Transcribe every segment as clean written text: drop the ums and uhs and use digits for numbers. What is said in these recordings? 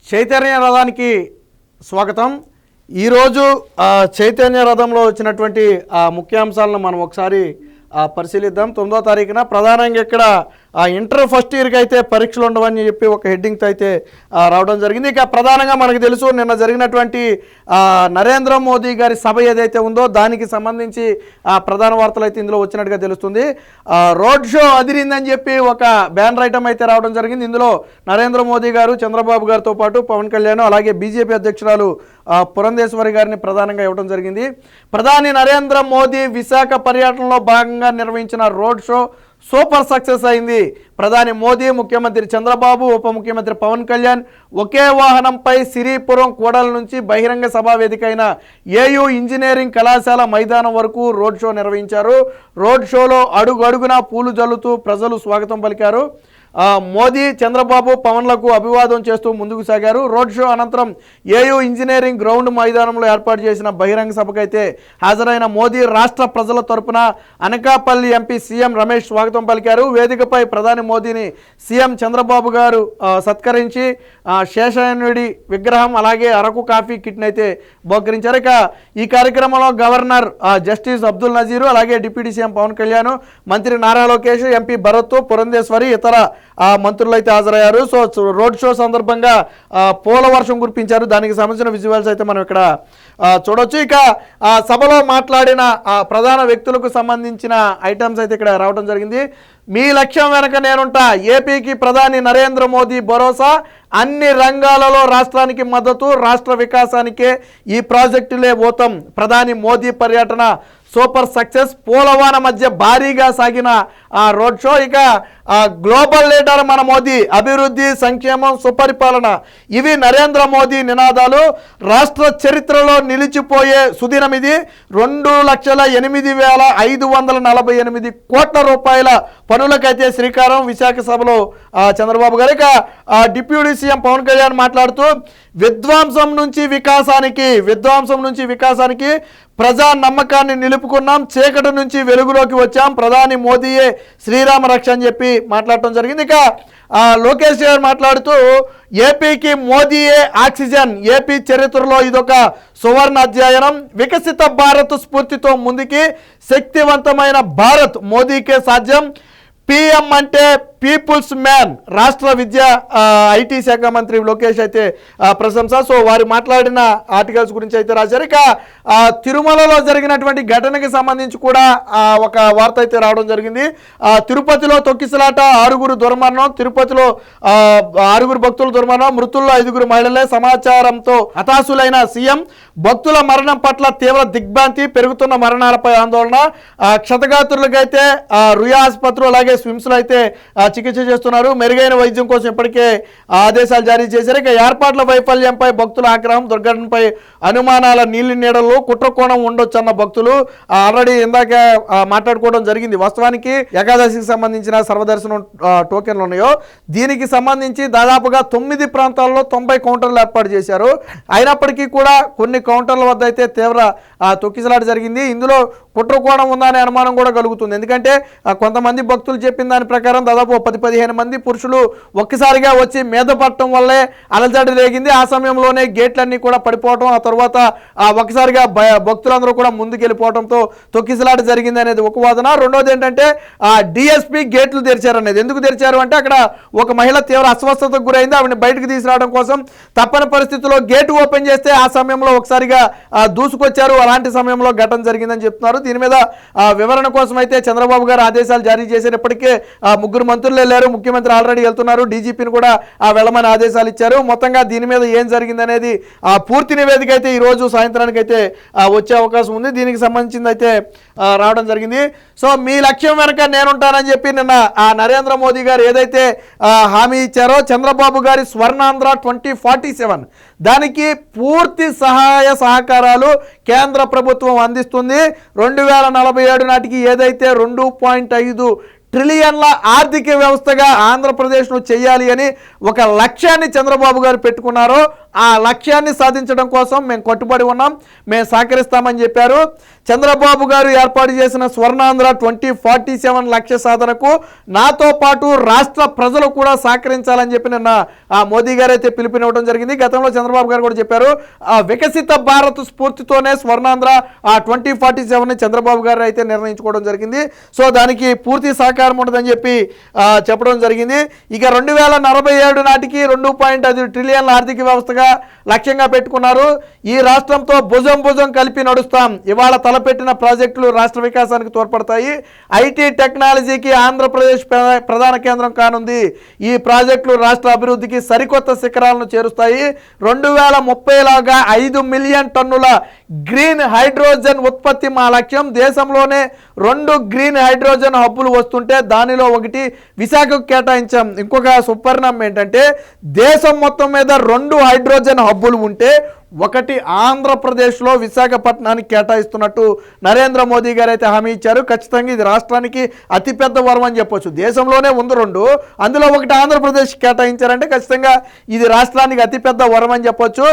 చైతన్య రథానికి స్వాగతం. ఈరోజు చైతన్య రథంలో వచ్చినటువంటి ముఖ్యాంశాలను మనం ఒకసారి పరిశీలిద్దాం. 9వ తారీఖున ప్రధానంగా ఇక్కడ ఇంటర్ ఫస్ట్ ఇయర్కి అయితే పరీక్షలు ఉండవని చెప్పి ఒక హెడ్డింగ్తో అయితే రావడం జరిగింది. ఇక ప్రధానంగా మనకు తెలుసు నిన్న జరిగినటువంటి నరేంద్ర మోదీ గారి సభ ఏదైతే ఉందో దానికి సంబంధించి ప్రధాన వార్తలు అయితే ఇందులో వచ్చినట్టుగా తెలుస్తుంది. రోడ్ షో అదిరిందని చెప్పి ఒక బ్యానర్ ఐటమ్ అయితే రావడం జరిగింది. ఇందులో నరేంద్ర మోదీ గారు, చంద్రబాబు గారితో పాటు పవన్ కళ్యాణ్, అలాగే బీజేపీ అధ్యక్షురాలు పురంధేశ్వరి గారిని ప్రధానంగా ఇవ్వడం జరిగింది. ప్రధాని నరేంద్ర మోదీ విశాఖ పర్యటనలో భాగంగా నిర్వహించిన రోడ్ షో సూపర్ సక్సెస్ అయింది. ప్రధాని మోదీ, ముఖ్యమంత్రి చంద్రబాబు, ఉప ముఖ్యమంత్రి పవన్ కళ్యాణ్ ఒకే వాహనంపై సిరిపురం కూడల నుంచి బహిరంగ సభా వేదిక అయిన ఏయూ ఇంజనీరింగ్ కళాశాల మైదానం వరకు రోడ్ షో నిర్వహించారు. రోడ్ షోలో అడుగడుగునా పూలు జల్లుతూ ప్రజలు స్వాగతం పలికారు. మోదీ, చంద్రబాబు, పవన్లకు అభివాదం చేస్తూ ముందుకు సాగారు. రోడ్ షో అనంతరం ఏయూ ఇంజనీరింగ్ గ్రౌండ్ మైదానంలో ఏర్పాటు చేసిన బహిరంగ సభకైతే హాజరైన మోదీ రాష్ట్ర ప్రజల తరపున అనకాపల్లి ఎంపీ సీఎం రమేష్ స్వాగతం పలికారు. వేదికపై ప్రధాని మోదీని సీఎం చంద్రబాబు గారు సత్కరించి శేషాయనుడి విగ్రహం అలాగే అరకు కాఫీ కిట్ని అయితే బహుకరించారు. ఇక ఈ కార్యక్రమంలో గవర్నర్ జస్టిస్ అబ్దుల్ నజీరు, అలాగే డిప్యూటీ సీఎం పవన్ కళ్యాణ్, మంత్రి నారా లోకేష్, ఎంపీ భరత్, పురంధేశ్వరి, ఇతర మంత్రులు అయితే హాజరయ్యారు. సో రోడ్ షో సందర్భంగా పూల వర్షం కురిపించారు. దానికి సంబంధించిన విజువల్స్ అయితే మనం ఇక్కడ చూడొచ్చు. ఇక సభలో మాట్లాడిన ప్రధాన వ్యక్తులకు సంబంధించిన ఐటమ్స్ అయితే ఇక్కడ రావడం జరిగింది. మీ లక్ష్యం వెనక నేనుంటా, ఏపీకి ప్రధాని నరేంద్ర మోదీ భరోసా, అన్ని రంగాలలో రాష్ట్రానికి మద్దతు, రాష్ట్ర వికాసానికే ఈ ప్రాజెక్టులే ఊతం, ప్రధాని మోదీ పర్యటన సూపర్ సక్సెస్, పోలవాన మధ్య భారీగా సాగిన రోడ్ షో. ఇక గ్లోబల్ లీడర్ మన మోదీ, అభివృద్ధి, సంక్షేమం, సుపరిపాలన, ఇవి నరేంద్ర మోదీ నినాదాలు. రాష్ట్ర చరిత్రలో నిలిచిపోయే సుదినం ఇది. 2,08,548 కోట్ల రూపాయల పనులకైతే శ్రీకారం. విశాఖ సభలో చంద్రబాబు గారు. ఇక డిప్యూటీ సీఎం పవన్ కళ్యాణ్ మాట్లాడుతూ విధ్వంసం నుంచి వికాసానికి ప్రజా నమ్మకాన్ని నిలుపుకున్నాం, చీకటి నుంచి వెలుగులోకి వచ్చాం, ప్రధాని మోదీయే శ్రీరామ రక్ష అని చెప్పి మాట్లాడటం జరిగింది. ఇక లోకేష్ గారు మాట్లాడుతూ ఏపీకి మోదీయే ఆక్సిజన్, ఏపీ చరిత్రలో ఇదొక సువర్ణ అధ్యాయనం, వికసిత భారత్ స్ఫూర్తితో ముందుకి, శక్తివంతమైన భారత్ మోదీకే సాధ్యం, పిఎం అంటే పీపుల్స్ మ్యాన్, రాష్ట్ర విద్యా ఐటీ శాఖ మంత్రి లోకేష్ అయితే ప్రశంస. సో వారు మాట్లాడిన ఆర్టికల్స్ గురించి అయితే రాశారు. ఇక తిరుమలలో జరిగినటువంటి ఘటనకి సంబంధించి కూడా ఒక వార్త అయితే రావడం జరిగింది. తిరుపతిలో తొక్కిసలాట, 6 దుర్మరణం, తిరుపతిలో 6 భక్తుల దుర్మరణం, మృతుల్లో 5 మహిళలే. సమాచారంతో హతాశులైన సీఎం, భక్తుల మరణం పట్ల తీవ్ర దిగ్భ్రాంతి, పెరుగుతున్న మరణాలపై ఆందోళన. క్షతగాత్రులకైతే రుయా ఆసుపత్రులు అలాగే స్విమ్స్లో అయితే చికిత్స చేస్తున్నారు. మెరుగైన వైద్యం కోసం ఇప్పటికే ఆదేశాలు జారీ చేశారు. ఇక ఏర్పాట్ల వైఫల్యంపై భక్తుల ఆగ్రహం, దుర్ఘటనపై అనుమానాల నీలి నీడలు, కుట్రకోణం ఉండొచ్చన్న భక్తులు ఆల్రెడీ ఇందాక మాట్లాడుకోవడం జరిగింది. వాస్తవానికి ఏకాదశికి సంబంధించిన సర్వదర్శనం టోకెన్లు ఉన్నాయో దీనికి సంబంధించి దాదాపుగా 9 ప్రాంతాల్లో 90 కౌంటర్లు ఏర్పాటు చేశారు. అయినప్పటికీ కూడా కొన్ని కౌంటర్ల వద్ద అయితే తీవ్ర తొక్కిసలాట జరిగింది. ఇందులో కుట్రకోణం ఉందనే అనుమానం కూడా కలుగుతుంది. ఎందుకంటే కొంతమంది భక్తులు చెప్పిన దాని ప్రకారం దాదాపు 10-15 మంది పురుషులు ఒక్కసారిగా వచ్చి మీద పడటం వల్లే అలజడి రేగింది. ఆ సమయంలోనే గేట్లన్నీ కూడా పడిపోవడం, ఆ తర్వాత ఒక్కసారిగా భక్తులందరూ కూడా ముందుకు వెళ్ళిపోవడంతో తొక్కిసలాట జరిగింది అనేది ఒక వాదన. రెండోది ఏంటంటే డిఎస్పీ గేట్లు తెరిచారనేది. ఎందుకు తెరిచారు అంటే అక్కడ ఒక మహిళ తీవ్ర అస్వస్థతకు గురైంది. ఆవిడని బయటకు తీసుకురావడం కోసం తప్పని పరిస్థితుల్లో గేటు ఓపెన్ చేస్తే ఆ సమయంలో ఒకసారిగా దూసుకొచ్చారు. అలాంటి సమయంలో ఘటన జరిగిందని చెప్తున్నారు. దీని మీద వివరణ కోసం అయితే చంద్రబాబు గారు ఆదేశాలు జారీ చేసేటప్పటికే 3 మంత్రులు వెళ్ళారు. ముఖ్యమంత్రి ఆల్రెడీ వెళ్తున్నారు. డీజీపీని కూడా వెళ్ళమని ఆదేశాలు ఇచ్చారు. మొత్తంగా దీని మీద ఏం జరిగింది అనేది పూర్తి నివేదిక అయితే ఈ రోజు సాయంత్రానికి అయితే వచ్చే అవకాశం ఉంది. దీనికి సంబంధించింది అయితే రావడం జరిగింది. సో మీ లక్ష్యం వెనక నేనుంటానని చెప్పి నిన్న నరేంద్ర మోదీ గారు ఏదైతే హామీ ఇచ్చారో చంద్రబాబు గారి స్వర్ణాంధ్ర 2047 దానికి పూర్తి సహాయ సహకారాలు కేంద్ర ప్రభుత్వం అందిస్తుంది. 2047 నాటికి ఏదైతే 2.5 ట్రిలియన్ల ఆర్థిక వ్యవస్థగా ఆంధ్రప్రదేశ్ను చేయాలి అని ఒక లక్ష్యాన్ని చంద్రబాబు గారు పెట్టుకున్నారో ఆ లక్ష్యాన్ని సాధించడం కోసం మేము కట్టుబడి ఉన్నాం, మేము సహకరిస్తామని చెప్పారు. చంద్రబాబు గారు ఏర్పాటు చేసిన స్వర్ణాంధ్ర 2047 లక్ష్య సాధనకు నాతో పాటు రాష్ట్ర ప్రజలు కూడా సహకరించాలని చెప్పి నిన్న మోదీ గారు అయితే పిలుపునివ్వడం జరిగింది. గతంలో చంద్రబాబు గారు కూడా చెప్పారు, వికసిత భారత్ స్ఫూర్తితోనే స్వర్ణాంధ్ర 2047ని చంద్రబాబు గారు అయితే నిర్ణయించుకోవడం జరిగింది. సో దానికి పూర్తి సహకారం ఉంటుందని చెప్పి చెప్పడం జరిగింది. ఇక 2047 నాటికి 2.5 ట్రిలియన్ల ఆర్థిక వ్యవస్థగా లక్ష్యంగా పెట్టుకున్నారు. ఈ రాష్ట్రంతో భుజం కలిపి నడుస్తాం. ఇవాళ తలపెట్టిన ప్రాజెక్టులు రాష్ట్ర వికాసానికి తోడ్పడతాయి. ఐటీ టెక్నాలజీకి ఆంధ్రప్రదేశ్ ప్రధాన కేంద్రం కానుంది. ఈ ప్రాజెక్టులు రాష్ట్ర అభివృద్ధికి సరికొత్త శిఖరాలను చేరుస్తాయి. 2030 లాగా 5 మిలియన్ టన్నుల గ్రీన్ హైడ్రోజన్ ఉత్పత్తి మా లక్ష్యం. దేశంలోనే 2 గ్రీన్ హైడ్రోజన్ హబ్బులు వస్తుంటే దానిలో ఒకటి విశాఖకు కేటాయించాం. ఇంకొక సుపరిణామం ఏంటంటే దేశం మొత్తం మీద 2 హైడ్రోజన్ హబ్బులు ఉంటే ఒకటి ఆంధ్రప్రదేశ్లో విశాఖపట్నానికి కేటాయిస్తున్నట్టు నరేంద్ర మోదీ గారు అయితే హామీ ఇచ్చారు. ఖచ్చితంగా ఇది రాష్ట్రానికి అతిపెద్ద వరం అని చెప్పొచ్చు. దేశంలోనే ఉంది 2, అందులో ఒకటి ఆంధ్రప్రదేశ్ కేటాయించారంటే ఖచ్చితంగా ఇది రాష్ట్రానికి అతిపెద్ద వరం అని చెప్పొచ్చు.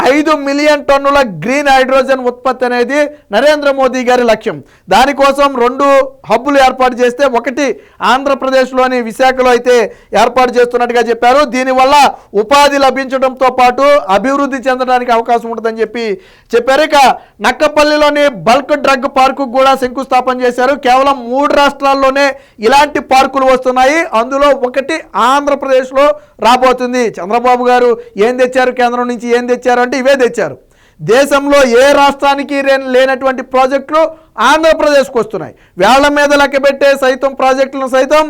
5 మిలియన్ టన్నుల గ్రీన్ హైడ్రోజన్ ఉత్పత్తి అనేది నరేంద్ర మోదీ గారి లక్ష్యం. దానికోసం 2 హబ్బులు ఏర్పాటు చేస్తే ఒకటి ఆంధ్రప్రదేశ్లోని విశాఖలో అయితే ఏర్పాటు చేస్తున్నట్టుగా చెప్పారు. దీనివల్ల ఉపాధి లభించడంతో పాటు అభివృద్ధి చెందడానికి అవకాశం ఉంటుందని చెప్పి చెప్పారు. ఇక నక్కపల్లిలోని బల్క్ డ్రగ్ పార్కు కూడా శంకుస్థాపన చేశారు. కేవలం 3 రాష్ట్రాల్లోనే ఇలాంటి పార్కులు వస్తున్నాయి. అందులో ఒకటి ఆంధ్రప్రదేశ్లో రాబోతుంది. చంద్రబాబు గారు ఏం తెచ్చారు, కేంద్రం నుంచి ఏం తెచ్చారు అంటే ఇవే తెచ్చారు. దేశంలో ఏ రాష్ట్రానికి లేనటువంటి ప్రాజెక్టులు ఆంధ్రప్రదేశ్కు వస్తున్నాయి. వేళ్ల మీద లెక్కబెట్టే సైతం ప్రాజెక్టులను సైతం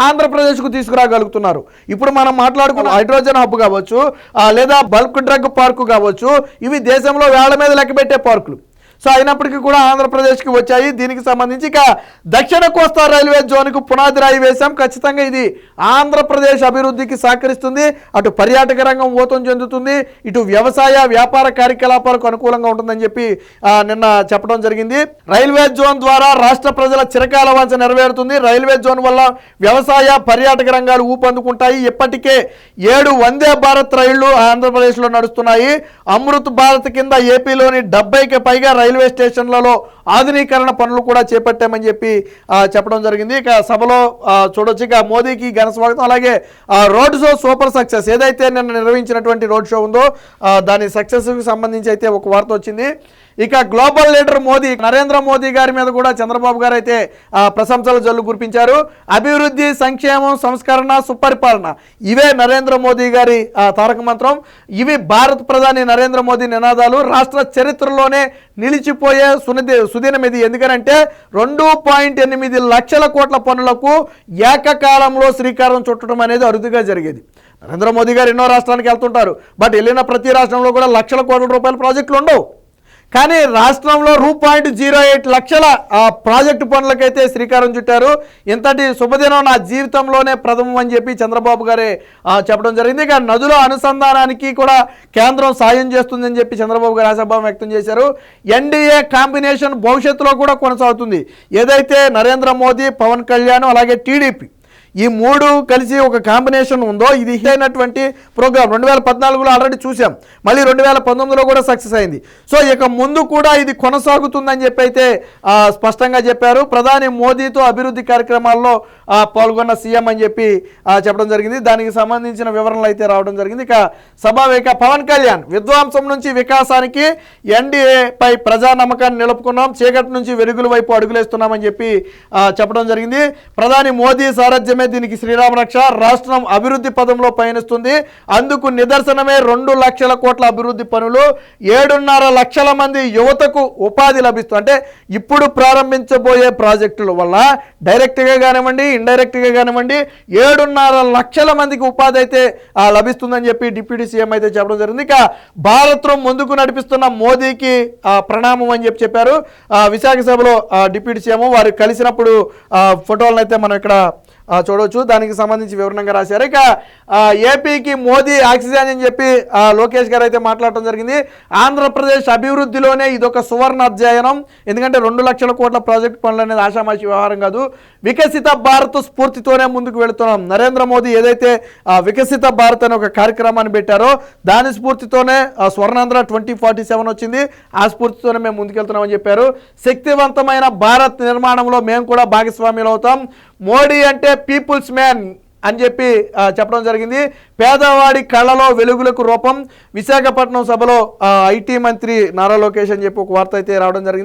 ఆంధ్రప్రదేశ్కు తీసుకురాగలుగుతున్నారు. ఇప్పుడు మనం మాట్లాడుకున్న హైడ్రోజన్ హబ్ కావచ్చు, లేదా బల్క్ డ్రగ్ పార్కు కావచ్చు, ఇవి దేశంలో వేళ్ల మీద లెక్కబెట్టే పార్కులు. సో అయినప్పటికీ కూడా ఆంధ్రప్రదేశ్కి వచ్చాయి. దీనికి సంబంధించి ఇక దక్షిణ కోస్తా రైల్వే జోన్కు పునాది రాయి వేశాం. ఖచ్చితంగా ఇది ఆంధ్రప్రదేశ్ అభివృద్ధికి సహకరిస్తుంది. అటు పర్యాటక రంగం ఊతం చెందుతుంది, ఇటు వ్యవసాయ వ్యాపార కార్యకలాపాలకు అనుకూలంగా ఉంటుందని చెప్పి నిన్న చెప్పడం జరిగింది. రైల్వే జోన్ ద్వారా రాష్ట్ర ప్రజల చిరకాల వాంఛ నెరవేరుతుంది. రైల్వే జోన్ వల్ల వ్యవసాయ పర్యాటక రంగాలు ఊపందుకుంటాయి. ఇప్పటికే 7 వందే భారత్ రైళ్లు ఆంధ్రప్రదేశ్లో నడుస్తున్నాయి. అమృత్ భారత్ కింద ఏపీలోని 70కి పైగా రైల్వే స్టేషన్లలో ఆధునీకరణ పనులు కూడా చేపట్టామని చెప్పి చెప్పడం జరిగింది. ఇక సభలో చూడొచ్చు. ఇక మోదీకి ఘన స్వాగతం. అలాగే రోడ్ షో సూపర్ సక్సెస్, ఏదైతే నిన్న నిర్వహించినటువంటి రోడ్ షో ఉందో దాని సక్సెస్కి సంబంధించి అయితే ఒక వార్త వచ్చింది. ఇక గ్లోబల్ లీడర్ మోదీ, నరేంద్ర మోదీ గారి మీద కూడా చంద్రబాబు గారు అయితే ప్రశంసల జల్లు కురిపించారు. అభివృద్ధి, సంక్షేమం, సంస్కరణ, సుపరిపాలన, ఇవే నరేంద్ర మోదీ గారి తారక మంత్రం. ఇవి భారత ప్రధాని నరేంద్ర మోదీ నినాదాలు. రాష్ట్ర చరిత్రలోనే నిలిచిపోయే సుదినం ఇది. ఎందుకంటే 2.8 లక్షల కోట్ల పనులకు ఏకకాలంలో శ్రీకారం చుట్టడం అనేది అరుదుగా జరిగేది. నరేంద్ర మోదీ గారు ఎన్నో రాష్ట్రానికి వెళ్తుంటారు, బట్ వెళ్ళిన ప్రతి రాష్ట్రంలో కూడా లక్షల కోట్ల రూపాయల ప్రాజెక్టులు ఉండవు. కానీ రాష్ట్రంలో 2.08 లక్షల ప్రాజెక్టు పనులకైతే శ్రీకారం చుట్టారు. ఇంతటి శుభదినం నా జీవితంలోనే ప్రథమం అని చెప్పి చంద్రబాబు గారే చెప్పడం జరిగింది. ఇక నదుల అనుసంధానానికి కూడా కేంద్రం సాయం చేస్తుందని చెప్పి చంద్రబాబు గారు ఆశాభావం వ్యక్తం చేశారు. ఎన్డీఏ కాంబినేషన్ భవిష్యత్తులో కూడా కొనసాగుతుంది. ఏదైతే నరేంద్ర మోదీ, పవన్ కళ్యాణ్ అలాగే టీడీపీ ఈ 3 కలిసి ఒక కాంబినేషన్ ఉందో ఇది అయినటువంటి ప్రోగ్రామ్ 2014లో ఆల్రెడీ చూసాం, మళ్ళీ 2019లో కూడా సక్సెస్ అయింది. సో ఇక ముందు కూడా ఇది కొనసాగుతుందని చెప్పి అయితే స్పష్టంగా చెప్పారు. ప్రధాని మోదీతో అభివృద్ధి కార్యక్రమాల్లో పాల్గొన్న సీఎం అని చెప్పి చెప్పడం జరిగింది. దానికి సంబంధించిన వివరణలు అయితే రావడం జరిగింది. ఇక సభావేక పవన్ కళ్యాణ్, విధ్వంసం నుంచి వికాసానికి ఎన్డీఏపై ప్రజా నమ్మకాన్ని నిలుపుకున్నాం, చీకటి నుంచి వెలుగుల వైపు అడుగులేస్తున్నామని చెప్పి చెప్పడం జరిగింది. ప్రధాని మోదీ సారథ్యం దీనికి శ్రీరామ రక్ష, రాష్ట్రం అభివృద్ధి పదంలో పయనిస్తుంది. అందుకు నిదర్శనమే 2 లక్షల కోట్ల అభివృద్ధి పనులు, 7.5 లక్షల మంది యువతకు ఉపాధి లభిస్తుంది. అంటే ఇప్పుడు ప్రారంభించబోయే ప్రాజెక్టుల వల్ల డైరెక్ట్గా కానివ్వండి, ఇండైరెక్ట్గా కానివ్వండి 7.5 లక్షల మందికి ఉపాధి అయితే లభిస్తుందని చెప్పి డిప్యూటీ సీఎం అయితే చెప్పడం జరిగింది. ఇక భారత్ను ముందుకు నడిపిస్తున్న మోదీకి ప్రణామం అని చెప్పారు. విశాఖ సభలో డిప్యూటీ సీఎం వారు కలిసినప్పుడు ఫోటోలను అయితే మనం ఇక్కడ చూడవచ్చు. దానికి సంబంధించి వివరణంగా రాశారు. ఇక ఏపీకి మోదీ ఆక్సిజన్ అని చెప్పి లోకేష్ గారు అయితే మాట్లాడటం జరిగింది. ఆంధ్రప్రదేశ్ అభివృద్ధిలోనే ఇదొక సువర్ణ అధ్యయనం, ఎందుకంటే 2 లక్షల కోట్ల ప్రాజెక్ట్ పనులు అనేది ఆషామాషి వ్యవహారం కాదు. వికసిత భారత్ స్ఫూర్తితోనే ముందుకు వెళుతున్నాం. నరేంద్ర మోదీ ఏదైతే వికసిత భారత్ అనే ఒక కార్యక్రమాన్ని పెట్టారో దాని స్ఫూర్తితోనే స్వర్ణాంధ్ర 2047 వచ్చింది. ఆ స్ఫూర్తితోనే మేము ముందుకెళ్తున్నామని చెప్పారు. శక్తివంతమైన భారత్ నిర్మాణంలో మేము కూడా భాగస్వామ్యులు అవుతాం. మోడీ అంటే పీపుల్స్ మ్యాన్ అని చెప్పి చెప్పడం జరిగింది. పేదవాడి కళ్ళలో వెలుగులకు రూపం. విశాఖపట్నం సభలో ఐటీ మంత్రి నారా లోకేష్ అని చెప్పి ఒక వార్త అయితే రావడం జరిగింది.